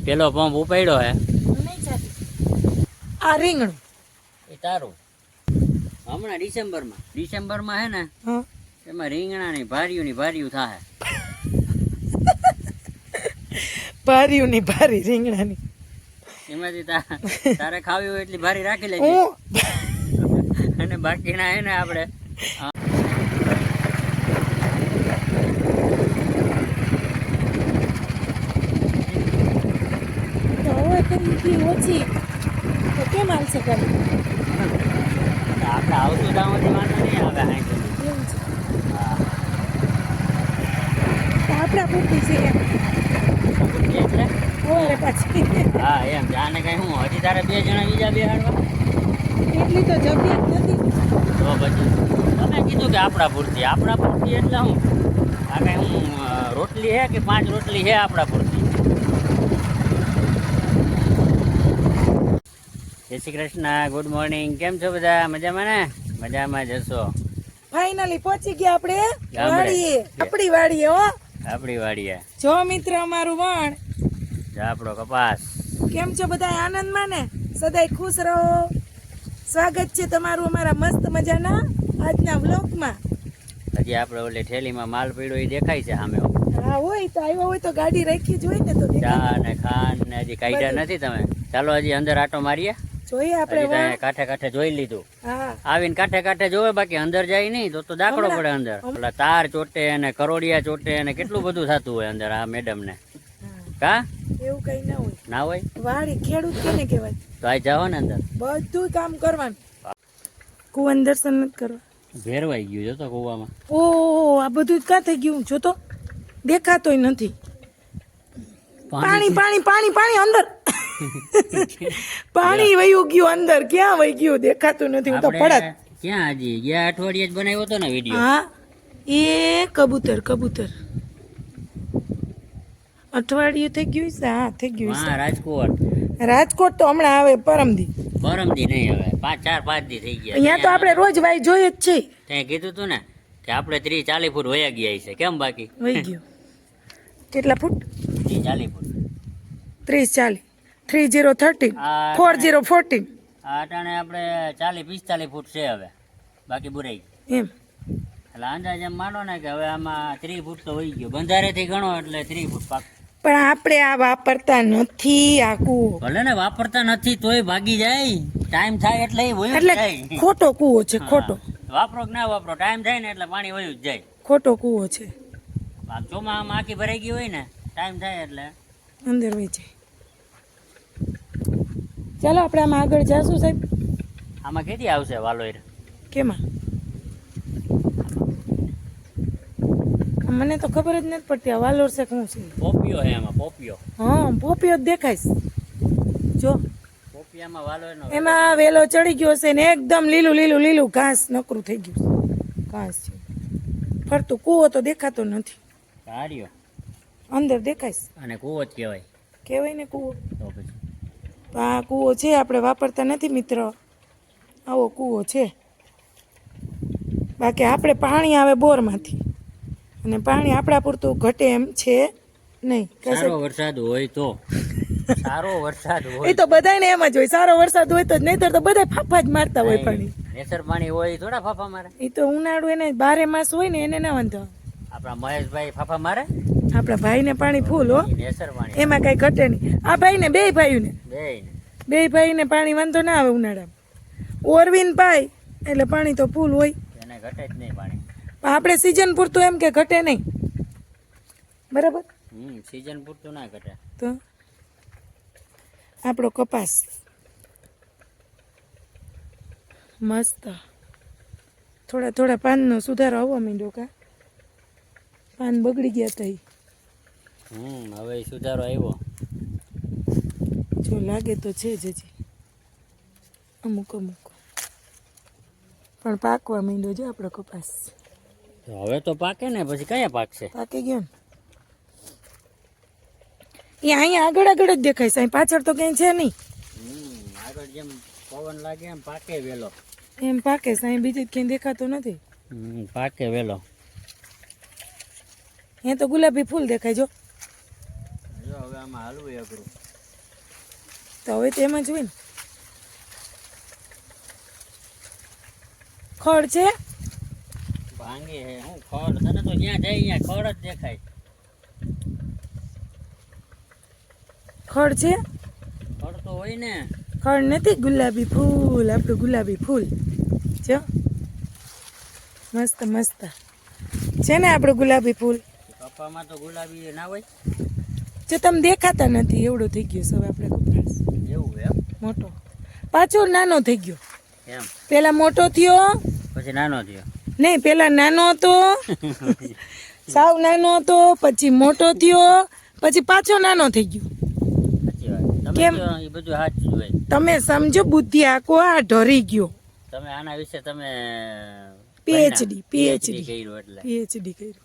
પેલો પંપ ઉપાડ્યો હે નહીં જાતી. આ રીંગણું એ તારું હમણાં ડિસેમ્બરમાં હે ને હા એમાં રીંગણાની ભાર્યું થાય. ભાર્યું ની ભારી રીંગણાની એમાંથી તારે ખાવી હોય એટલી ભારી રાખી લેજે અને બાકીના હે ને આપણે ઓછી તો કેમ હાલશે કરે આપણે આવતું દામાંથી વાંધો નહીં આવે. એવું છે આપણા પૂરતી છે એમ એટલે ઓરે પાછી હા એમ જાને કઈ હું હજી તારે 2 જણા બીજા બેહાડવા એટલી તો જગ્યા જ નથી. તો પછી તમે કીધું કે આપણા પૂરતી એટલે હું આ કઈ હું રોટલી હે કે 5 રોટલી હે આપણા પૂરતી. જય શ્રી કૃષ્ણ, ગુડ મોર્નિંગ. કેમ છો બધા? મજામાં ને? મજામાં જશો. ફાઇનલી પહોંચી ગયા આપણે વાડીએ. આપણી વાડીએ જો મિત્ર અમારું વણ આપણો કપાસ. કેમ છો બધા? આનંદમાં ને? સદાય ખુશ રહો. સ્વાગત છે તમારું અમારા મસ્ત મજાના આજના વ્લોગમાં. હજી આપણે ઓલે ઠેલીમાં માલ પડ્યો એ દેખાય છે સામે. હા હોય તો આવ્યો હોય તો ગાડી રાખી જ હોય ને તો ચા ને ખાંડ ને હજી કાઢ્યા નથી તમે. ચાલો હજી અંદર આટો મારીએ. જોઈએ આપણે કાંઠે જોઈ લીધું. હા આવીને કાંઠે જોવે, બાકી અંદર જાય નહીં તો દાખલો પડે અંદર. ઓલા તાર ચોટે અને કરોડિયા ચોટે અને કેટલું બધું થતું હોય અંદર આ મેડમ ને. કા એવું કઈ ના હોય વાડી ખેડૂત કેને કહેવાય. તો આ જાઓ ને અંદર બધું કામ કરવાનું. કુવાનું દર્શન નથી કરવા. ભેરવાઈ ગયું જોતો કુવામાં. ઓહો આ બધું ક્યાં થઈ ગયું જોતો? દેખાતોય નથી. પાણી અંદર પાણી વયું ગયું અંદર. ક્યાં વહી ગયું દેખાતું નથી. હું તો પડત ક્યાં હજી ગયા અઠવાડિયે જ બનાવ્યો હતો ને વિડીયો. હા એ કબૂતર અઠવાડિયું થઈ ગયું છે. હા થઈ ગયું છે. રાજકોટ તો હમણાં આવે પરમદી નહીં હવે 4-5 દી થઈ ગયા. અહીંયા તો આપણે રોજ વાય જોઈએ જ છે. ત્યાં કીધું તું ને કે આપણે 30-40 ફૂટ વયા ગયા છે. કેમ બાકી વહી ગયું? કેટલા ફૂટ? 30-40 ફૂટ. 30-40 30-13 40-14 આ અટાણે આપણે 40-45 ફૂટ છે હવે. બાકી બુરાઈ એમ એટલે અંદાજ એમ માનો ને કે હવે આમાં 30 ફૂટ તો વહી ગયો. બંધારેથી ગણો એટલે 30 ફૂટ પાક. પણ આપણે આ વાપરતા નથી. આ કૂવો ભલે ને વાપરતા નથી તોય ભાગી જાય. ટાઈમ થાય એટલે ખોટો કૂવો છે. ખોટો વાપરો કે ના વાપરો, ટાઈમ થાય ને એટલે પાણી વયું જ જાય. ખોટો કૂવો છે. ચોમાસામાં આખી ભરાઈ ગઈ હોય ને ટાઈમ થાય એટલે અંદર વહી જાય. ચાલો આપણે આમાં આગળ જાશું સાહેબ. આમાં કેથી આવશે વાલોર? કેમાં? મને તો ખબર જ નથી પડતી આ વાલોર છે શું છે. પોપિયો હે આમાં. પોપિયો. હા પોપિયો જ દેખાય જો. પોપિયામાં વાલોરનો એમાં વેલો ચડી ગયો છે ને એકદમ લીલું ઘાસ નકરું થઈ ગયું છે. ઘાસ છે ફરતું. કૂવો તો દેખાતો નથી. કાર્યો અંદર દેખાય. અને કૂવો જ કહેવાય ને કૂવો. તો પછી આ કૂવો છે. આપણે વાપરતા નથી મિત્ર. આવો કૂવો છે. બાકી આપણે પાણી આવે બોરમાંથી અને પાણી આપણા પૂરતું ઘટે એમ છે નહીં. સારો વરસાદ હોય તો એ તો બધાને એમ જ હોય. સારો વરસાદ હોય તો જ, નહીતર તો બધા ફાફા જ મારતા હોય. પાણી નેસર પાણી હોય થોડા ફાફા મારે. એ તો ઉનાળુ એને 12 માસ હોય ને એને ના વાંધો. આપણા મહેશભાઈ ફાફા મારે. આપણા ભાઈને પાણી ફૂલ હો. નેસર પાણી એમાં કઈ ઘટે નહીં. આ ભાઈને બે ભાઈને પાણી વાંધો ના આવે ઉનાળામાં. ઓરવીન પાય એટલે પાણી તો ફૂલ હોય. એને ઘટે જ નહીં પાણી. આપણે સીઝન પૂરતું એમ કે ઘટે નહીં. બરાબર. સીઝન પૂરતું ના ઘટે. તો આપણો કપાસ મસ્ત. થોડા પાનનો સુધારો આવવા માંડ્યો. કા પાન બગડી ગયા હતા. હવે સુધારો આવ્યો. જો લાગે તો છે જ હજી અમુક પણ પાકવા માંડ્યો છે આપણો કપાસ. હવે તો પાકે ને પછી કયા પાકશે? પાકી ગયો ને. એ અહીંયા આગળ જ દેખાય છે. અહીં પાછળ તો ક્યાંય છે નહીં. આગળ જેમ પવન લાગે એમ પાકે વેલો. એમ પાકે છે. અહીં બીજું ક્યાંય દેખાતો નથી. પાકે વેલો. અહીંયા તો ગુલાબી ફૂલ દેખાય જો. હવે આમાં હાલવું અઘરું. તો હવે તેમ જ હોય ને. ખડ છે ભાંગી હે હું ખડ તને તો જ્યાં જાય અહીંયા ખડ જ દેખાય. ખડ છે ખડ તો હોય ને. ખડ નથી, ગુલાબી ફૂલ, આપણું ગુલાબી ફૂલ જો મસ્ત મસ્ત છે ને આપણું ગુલાબી ફૂલ. કપામાં તો ગુલાબી ના હોય. જો તમે દેખાતા નથી એવડો થઈ ગયો છે હવે આપણે કપડાસ. એવું એમ. મોટો પાછો નાનો થઈ ગયો. એમ પેલા મોટો થયો પછી નાનો થયો. નહીં, પેલા નાનો હતો સાવ નાનો હતો, પછી મોટો થયો, પછી પાછો નાનો થઈ ગયો. સાચી વાત. તમે કેમ? કહો એ બધું સાચું જ હોય. તમે સમજો બુદ્ધિ આખો આ ઢરી ગયો. તમે આના વિશે તમે પીએચડી કર્યું એટલે કર્યું.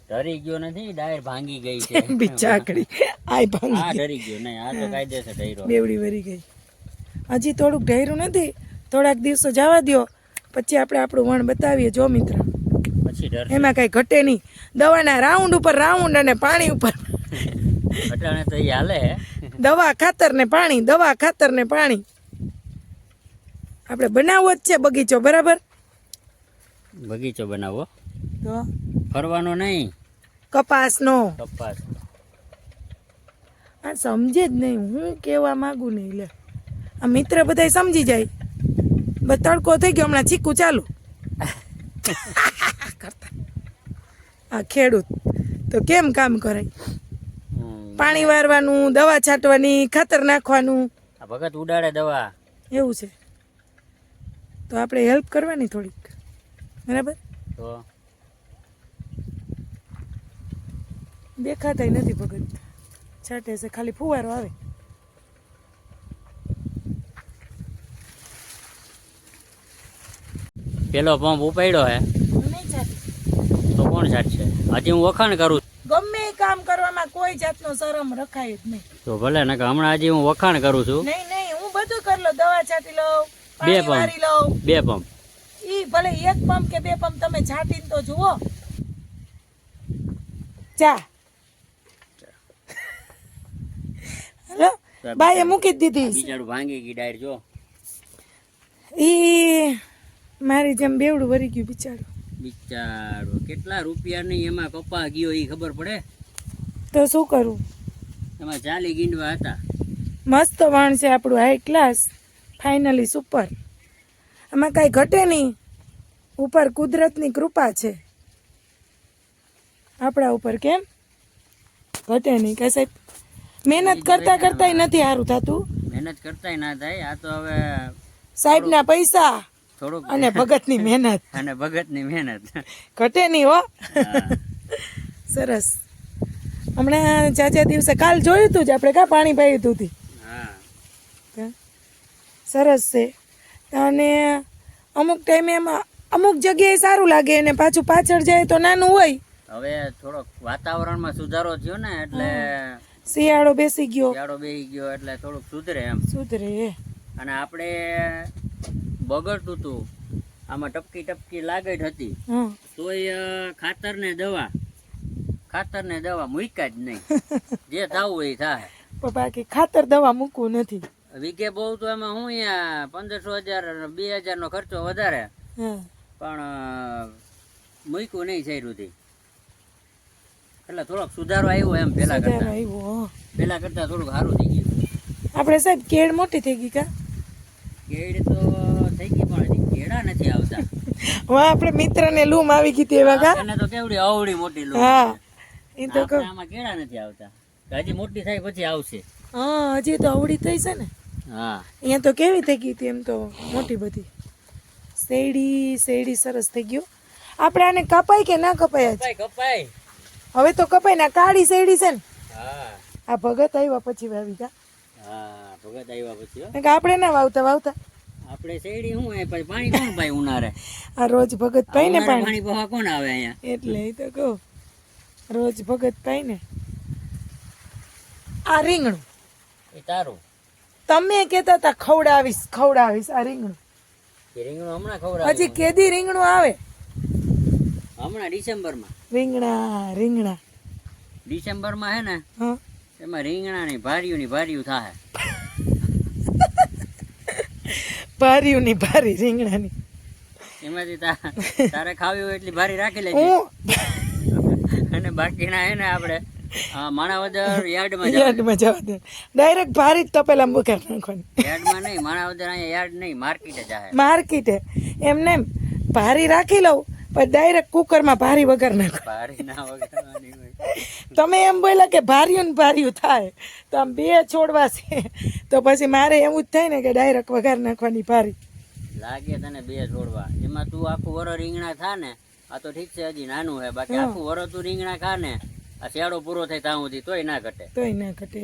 ડરી ગયો નથી, ડાયર ભાંગી ગઈ છે. બિચાકડી આય આ ભાંગી ડરી ગયો નહીં, આ તો કાયદેસર ડર્યો. બેવડી વરી ગઈ. હજી થોડુંક ઢેરું નથી, થોડાક દિવસો જવા દ્યો, પછી આપણે આપણું વણ બતાવીએ. જો મિત્ર, પછી ડર એમાં કઈ ઘટે નહીં. દવાના રાઉન્ડ ઉપર રાઉન્ડ અને પાણી ઉપર અટાણે તો એ હાલે હે. દવા ખાતર ને પાણી, દવા ખાતર ને પાણી. આપણે બનાવવો જ છે બગીચો, બરાબર? બગીચો બનાવો, તો ફરવાનો નહીં. કપાસનો. કપાસ આ સમજે જ નહીં, હું કહેવા માંગુ નહીં. લે આ મિત્ર બધા સમજી જાય. બસ તડકો થઈ ગયો, હમણાં ચીકુ ચાલુ કરતા. આ ખેડૂત તો કેમ કામ કરે? પાણી વારવાનું, દવા છાંટવાની, ખાતર નાખવાનું. આ ભગત ઉડાડે દવા. એવું છે તો આપણે હેલ્પ કરવાની થોડીક, બરાબર? તો દેખાતાય નથી ભગત, છાંટે છે ખાલી ફુવારો આવે. પેલો પંપ ઉપાડ્યો હે નહીં છાંટે. તો કોણ છાંટશે? હજી હું વખાણ કરું. ગમે એ કામ કરવામાં કોઈ જાતનો શરમ રખાય જ નહીં. તો ભલે ને હમણાં હજી હું વખાણ કરું છું. નહીં નહીં, હું બધું કરી લઉં. દવા છાંટી લઉં, બે પાણી વારી લઉં. Pump, 2 pump. ઈ ભલે 1 પંપ કે 2 પંપ તમે છાંટીને તો જુઓ. ચા હેલો બાએ મૂકી જ દીધી. બિચારું ભાંગી ગઈ ડાયર. જો ઈ મારી જેમ બેવડું વરી ગયું બિચારું. બિચારો કેટલા રૂપિયાની એમાં કપા ગયો એ ખબર પડે? તો શું કરું? એમાં 40 ગીંડવા હતા. મસ્ત વાણ છે આપણું, હાઈ ક્લાસ, ફાઇનલી સુપર. આમાં કાંઈ ઘટે નહીં. ઉપર કુદરતની કૃપા છે આપણા ઉપર. કેમ ઘટે નહીં કાંઈ સાહેબ? મહેનત કરતા કરતા નથી સારું થતું. મહેનત કરતાય ના થાય. આ તો હવે સાહેબના પૈસા થોડુંક અને ભગતની મહેનત, અને ભગતની મહેનત. ઘટે નહીં હો. હા. સરસ. હમણાં ચાચા દિવસે કાલ જોયું હતું જ આપણે, કાં પાણી પાયું હતું તી. હા. સરસ છે. અને અમુક ટાઈમે એમાં અમુક જગ્યાએ સારું લાગે અને પાછું પાછળ જાય તો નાનું હોય. હવે થોડોક વાતાવરણમાં સુધારો થયો ને એટલે શિયાળો બેસી ગયો, શિયાળો બેસી ગયો એટલે થોડુંક સુધરે એમ. સુધરે. અને આપણે બગડતું હતું, આમાં ટપકી ટપકી લાગે જ હતી, હા તોય ખાતર ને દવા મૂક્યા જ નહીં. જે થવું એ થાય. પણ બાકી ખાતર દવા મૂકવું નથી. વીઘે બહુ તો એમાં હું અહીંયા 1500 2000 નો ખર્ચો વધારે, હા પણ મૂક્યું નહીં શેરુંથી. એટલે થોડોક સુધારો આવ્યો એમ પેલા સુધારો કરતા. આવ્યો. પેલા કરતા થોડુંક સારું થઈ ગયું. આપણે સાહેબ કેળ મોટી થઈ ગઈ કા? કેળ તો થઈ ગઈ પણ હજી કેળા નથી આવતા. વાહ, આપણે મિત્રને લૂમ આવી ગઈ હતી એવા કા? એને તો કેવડી અવળી મોટી લૂમ. હા એ તો આપણે આમાં કેળા નથી આવતા. હજી મોટી થાય પછી આવશે. હા હજી તો અવળી થઈ છે ને. હા. અહીંયા તો કેવી થઈ ગઈ હતી એમ તો મોટી બધી. શેરડી સરસ થઈ ગયું. આપણે આને કપાય કે ના કપાય? કપાય. હવે તો કપાય ને. કાળી શેરડી છે ને. હા. આ ભગત આવ્યા પછી વાવી કા? હા, ભગત આવ્યા પછી હો. કે આપણે ના વાવતા આપણે શેરડી શું હોય પછી પાણી કોણ પાય ઉનાળે? આ રોજ ભગત પાઈ ને ઉનાળે પાણી. પાણી પવા કોણ આવે અહીંયા? એટલે એ તો કહું, રોજ ભગત પાઈ ને. આ રીંગણું એ તારું. તમે કહેતા હતા ખવડાવીશ આ રીંગણું. એ રીંગણું હમણાં ખવડાવ્યું. હજી કેદી રીંગણું આવે? હમણાં ડિસેમ્બરમાં. રીંગણા ડિસેમ્બરમાં હે ને હા એમાં રીંગણાની ભારીયું થાય. ભારીઓની ભારી રીંગણાની એમાંથી તારે ખાવી હોય એટલી ભારી રાખી લેજે હું અને બાકીના હે ને આપણે માણાવદર યાર્ડમાં યાર્ડમાં જવા દે ડાયરેક્ટ ભારી જ તપેલા વઘાર નાખવાની યાર્ડમાં નહીં માણાવદર અહીંયા યાર્ડ નહીં માર્કેટે જાહે માર્કેટે એમને એમ ભારી રાખી લઉં પણ ડાયરેક્ટ કુકરમાં ભારી વઘાર નાખો ભારી ના વગાડવાની હોય તમે એમ બોલ્યા કે ભાર્યું ને ભાર્યું થાય તો આમ બે છોડવા છે તો પછી મારે એવું જ થાય ને કે ડાયરેક્ટ વઘાર નાખવાની ભારી લાગે તને બે છોડવા એમાં તું આખું વરો રીંગણા ખા ને આ તો ઠીક છે હજી નાનું છે બાકી આખું વરો તું રીંગણા ખા ને આ શિયાળો પૂરો થાય ત્યાં સુધી તોય ના ઘટે તોય ના ઘટે